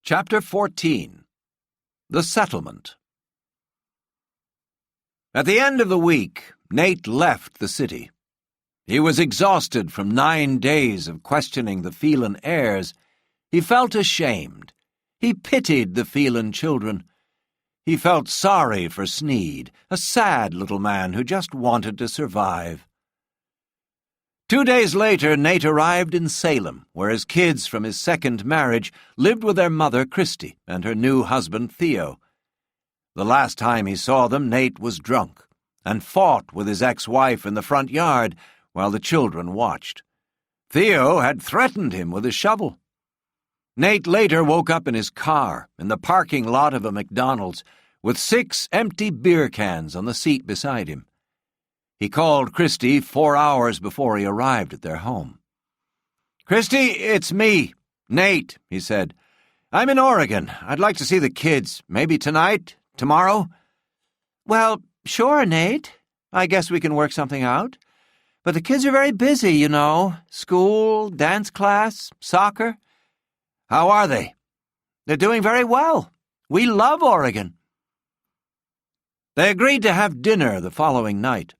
Chapter 14. The Settlement. At the end of the week, Nate left the city. He was exhausted from 9 days of questioning the Phelan heirs. He felt ashamed. He pitied the Phelan children. He felt sorry for Sneed, a sad little man who just wanted to survive. 2 days later, Nate arrived in Salem, where his kids from his second marriage lived with their mother, Christy, and her new husband, Theo. The last time he saw them, Nate was drunk and fought with his ex-wife in the front yard while the children watched. Theo had threatened him with a shovel. Nate later woke up in his car in the parking lot of a McDonald's with 6 empty beer cans on the seat beside him. He called Christy 4 hours before he arrived at their home. "Christy, it's me, Nate," he said. "I'm in Oregon. I'd like to see the kids. Maybe tonight? Tomorrow?" "Well, sure, Nate. I guess we can work something out. But the kids are very busy, you know. School, dance class, soccer." "How are they?" "They're doing very well. We love Oregon." They agreed to have dinner the following night.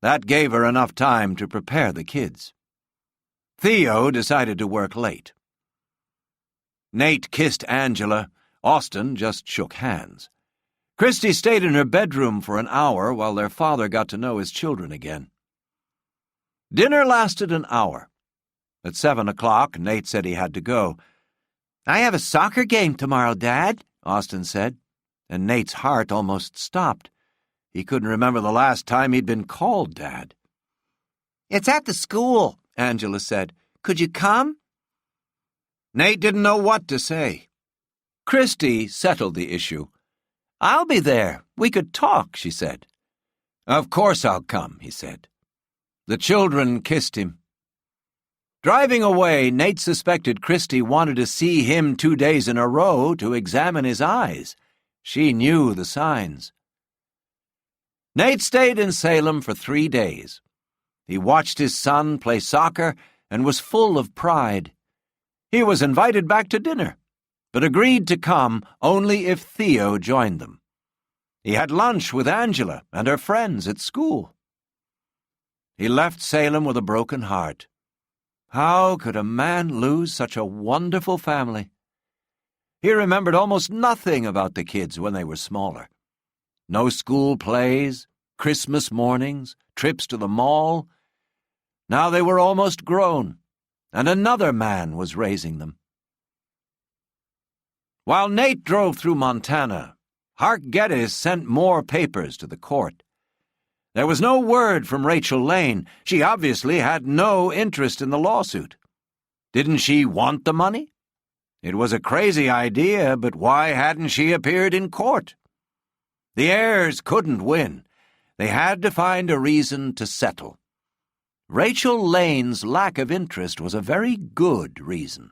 That gave her enough time to prepare the kids. Theo decided to work late. Nate kissed Angela. Austin just shook hands. Christy stayed in her bedroom for an hour while their father got to know his children again. Dinner lasted an hour. At 7 o'clock, Nate said he had to go. "I have a soccer game tomorrow, Dad," Austin said, and Nate's heart almost stopped. He couldn't remember the last time he'd been called Dad. "It's at the school," Angela said. "Could you come?" Nate didn't know what to say. Christy settled the issue. "I'll be there. We could talk," she said. "Of course I'll come," he said. The children kissed him. Driving away, Nate suspected Christy wanted to see him 2 days in a row to examine his eyes. She knew the signs. Nate stayed in Salem for 3 days. He watched his son play soccer and was full of pride. He was invited back to dinner, but agreed to come only if Theo joined them. He had lunch with Angela and her friends at school. He left Salem with a broken heart. How could a man lose such a wonderful family? He remembered almost nothing about the kids when they were smaller. No school plays, Christmas mornings, trips to the mall. Now they were almost grown, and another man was raising them. While Nate drove through Montana, Hark Geddes sent more papers to the court. There was no word from Rachel Lane. She obviously had no interest in the lawsuit. Didn't she want the money? It was a crazy idea, but why hadn't she appeared in court? The heirs couldn't win. They had to find a reason to settle. Rachel Lane's lack of interest was a very good reason.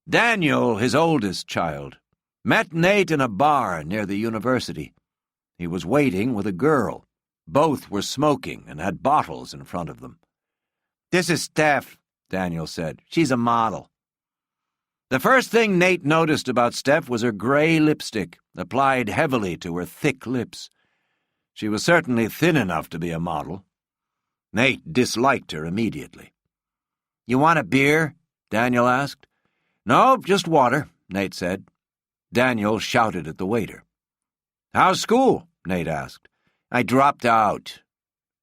Daniel, his oldest child, met Nate in a bar near the university. He was waiting with a girl. Both were smoking and had bottles in front of them. "This is Steph," Daniel said. "She's a model." The first thing Nate noticed about Steph was her gray lipstick, applied heavily to her thick lips. She was certainly thin enough to be a model. Nate disliked her immediately. "You want a beer?" Daniel asked. "No, just water," Nate said. Daniel shouted at the waiter. "How's school?" Nate asked. "I dropped out."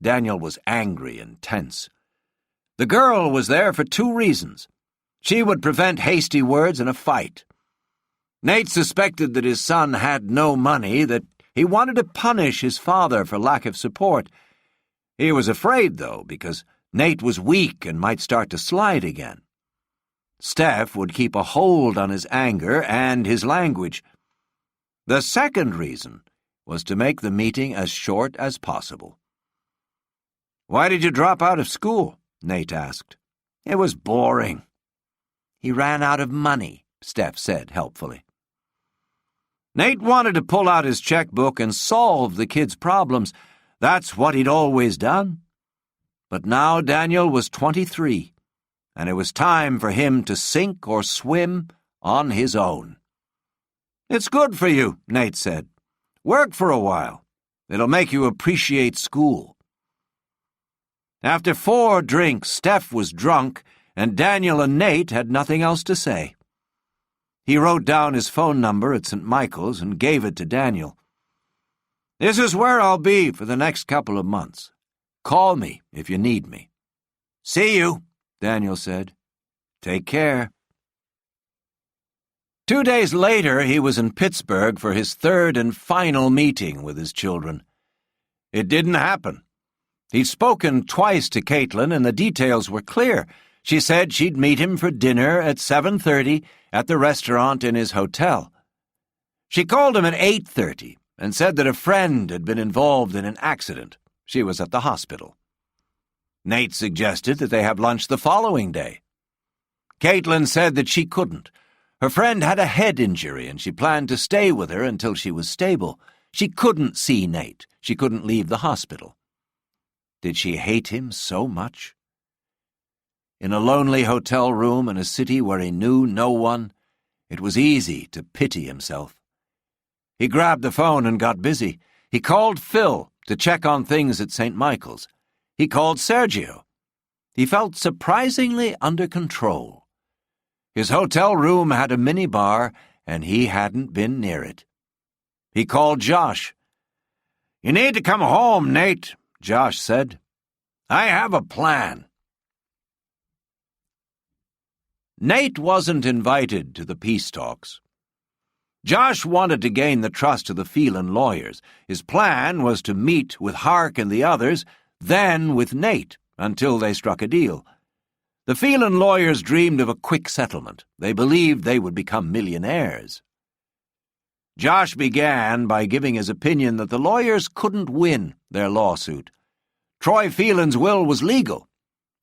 Daniel was angry and tense. The girl was there for 2 reasons. She would prevent hasty words and a fight. Nate suspected that his son had no money, that he wanted to punish his father for lack of support. He was afraid, though, because Nate was weak and might start to slide again. Steph would keep a hold on his anger and his language. The second reason was to make the meeting as short as possible. "Why did you drop out of school?" Nate asked. "It was boring." "He ran out of money," Steph said helpfully. Nate wanted to pull out his checkbook and solve the kids' problems. That's what he'd always done. But now Daniel was 23, and it was time for him to sink or swim on his own. "It's good for you," Nate said. "Work for a while. It'll make you appreciate school." After 4 drinks, Steph was drunk, and Daniel and Nate had nothing else to say. He wrote down his phone number at St. Michael's and gave it to Daniel. "This is where I'll be for the next couple of months. Call me if you need me." "See you," Daniel said. "Take care." 2 days later, he was in Pittsburgh for his 3rd and final meeting with his children. It didn't happen. He'd spoken twice to Caitlin, and the details were clear. She said she'd meet him for dinner at 7:30 at the restaurant in his hotel. She called him at 8:30 and said that a friend had been involved in an accident. She was at the hospital. Nate suggested that they have lunch the following day. Caitlin said that she couldn't. Her friend had a head injury, and she planned to stay with her until she was stable. She couldn't see Nate. She couldn't leave the hospital. Did she hate him so much? In a lonely hotel room in a city where he knew no one, it was easy to pity himself. He grabbed the phone and got busy. He called Phil to check on things at St. Michael's. He called Sergio. He felt surprisingly under control. His hotel room had a minibar, and he hadn't been near it. He called Josh. "You need to come home, Nate," Josh said. "I have a plan." Nate wasn't invited to the peace talks. Josh wanted to gain the trust of the Phelan lawyers. His plan was to meet with Hark and the others, then with Nate, until they struck a deal. The Phelan lawyers dreamed of a quick settlement. They believed they would become millionaires. Josh began by giving his opinion that the lawyers couldn't win their lawsuit. Troy Phelan's will was legal.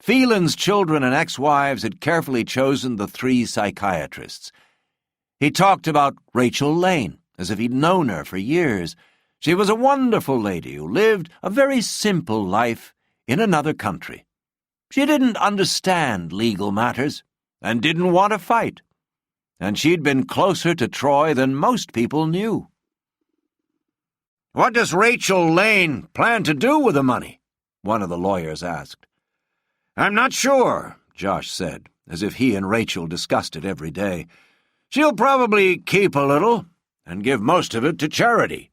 Phelan's children and ex-wives had carefully chosen the 3 psychiatrists. He talked about Rachel Lane, as if he'd known her for years. She was a wonderful lady who lived a very simple life in another country. She didn't understand legal matters and didn't want to fight. And she'd been closer to Troy than most people knew. "What does Rachel Lane plan to do with the money?" one of the lawyers asked. "I'm not sure," Josh said, as if he and Rachel discussed it every day. "She'll probably keep a little and give most of it to charity.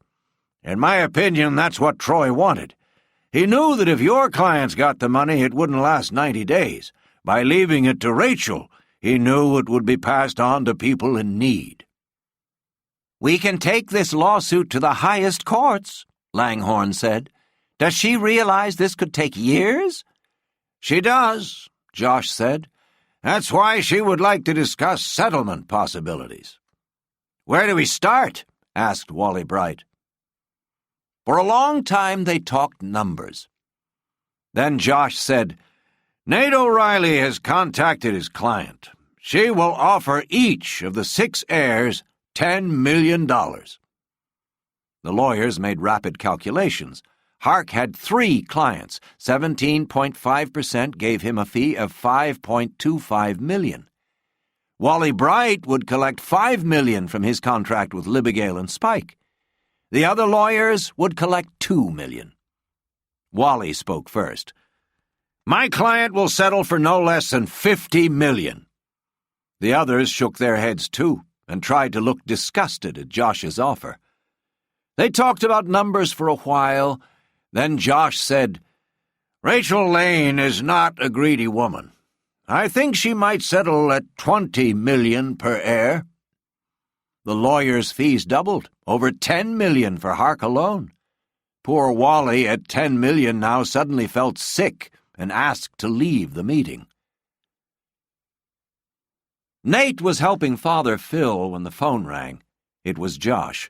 In my opinion, that's what Troy wanted. He knew that if your clients got the money, it wouldn't last 90 days. By leaving it to Rachel, he knew it would be passed on to people in need." "We can take this lawsuit to the highest courts," Langhorne said. "Does she realize this could take years?" "She does," Josh said. "That's why she would like to discuss settlement possibilities." "Where do we start?" asked Wally Bright. For a long time they talked numbers. Then Josh said, "Nate O'Reilly has contacted his client. She will offer each of the 6 heirs $10 million. The lawyers made rapid calculations. Hark had 3 clients. 17.5% gave him a fee of $5.25 million. Wally Bright would collect $5 million from his contract with Libigale and Spike. The other lawyers would collect $2 million. Wally spoke first. "My client will settle for no less than $50 million. The others shook their heads too and tried to look disgusted at Josh's offer. They talked about numbers for a while. Then Josh said, "Rachel Lane is not a greedy woman. I think she might settle at $20 million per heir." The lawyers' fees doubled, over $10 million for Hark alone. Poor Wally at $10 million now suddenly felt sick and asked to leave the meeting. Nate was helping Father Phil when the phone rang. It was Josh.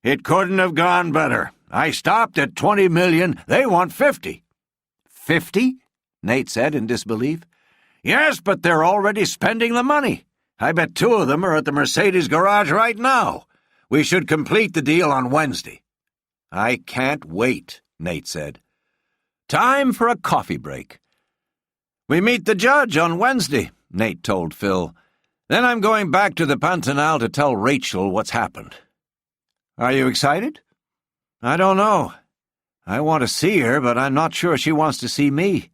"It couldn't have gone better. I stopped at $20 million. They want $50. $50? Nate said in disbelief. "Yes, but they're already spending the money. I bet 2 of them are at the Mercedes garage right now. We should complete the deal on Wednesday." "I can't wait," Nate said. Time for a coffee break. "We meet the judge on Wednesday," Nate told Phil. "Then I'm going back to the Pantanal to tell Rachel what's happened." "Are you excited?" "I don't know. I want to see her, but I'm not sure she wants to see me.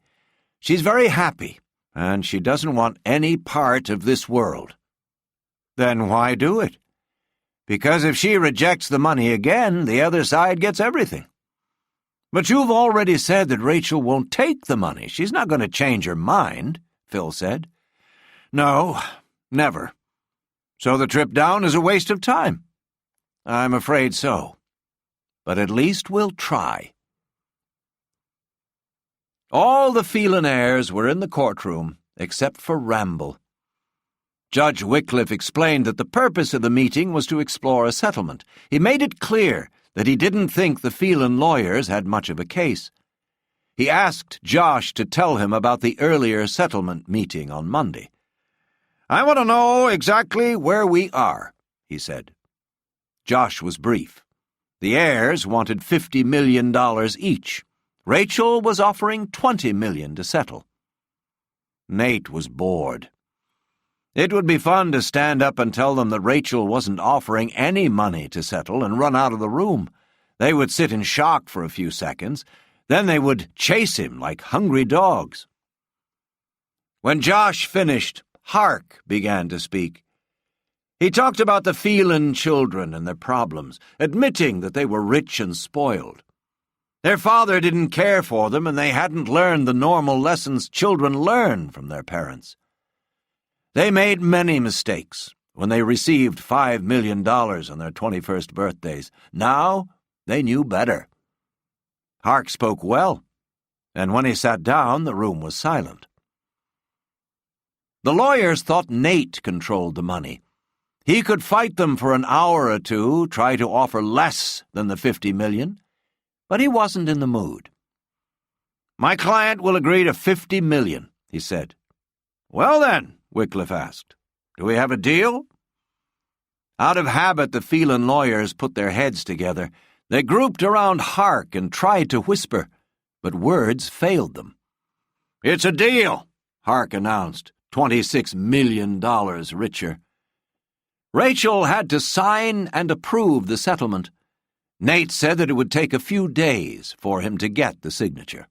She's very happy, and she doesn't want any part of this world." "Then why do it?" "Because if she rejects the money again, the other side gets everything." "But you've already said that Rachel won't take the money. She's not going to change her mind," Phil said. "No, never. So the trip down is a waste of time." "I'm afraid so. But at least we'll try." All the Phelan heirs were in the courtroom, except for Ramble. Judge Wycliffe explained that the purpose of the meeting was to explore a settlement. He made it clear that he didn't think the Phelan lawyers had much of a case. He asked Josh to tell him about the earlier settlement meeting on Monday. "I want to know exactly where we are," he said. Josh was brief. The heirs wanted $50 million each. Rachel was offering $20 million to settle. Nate was bored. It would be fun to stand up and tell them that Rachel wasn't offering any money to settle and run out of the room. They would sit in shock for a few seconds. Then they would chase him like hungry dogs. When Josh finished, Hark began to speak. He talked about the Phelan children and their problems, admitting that they were rich and spoiled. Their father didn't care for them, and they hadn't learned the normal lessons children learn from their parents. They made many mistakes when they received $5 million on their 21st birthdays. Now they knew better. Hark spoke well, and when he sat down, the room was silent. The lawyers thought Nate controlled the money. He could fight them for an hour or two, try to offer less than the $50 million, but he wasn't in the mood. "My client will agree to $50 million, he said. "Well then," Wycliffe asked, "do we have a deal?" Out of habit, the Phelan lawyers put their heads together. They grouped around Hark and tried to whisper, but words failed them. "It's a deal," Hark announced, $26 million richer. Rachel had to sign and approve the settlement. Nate said that it would take a few days for him to get the signature.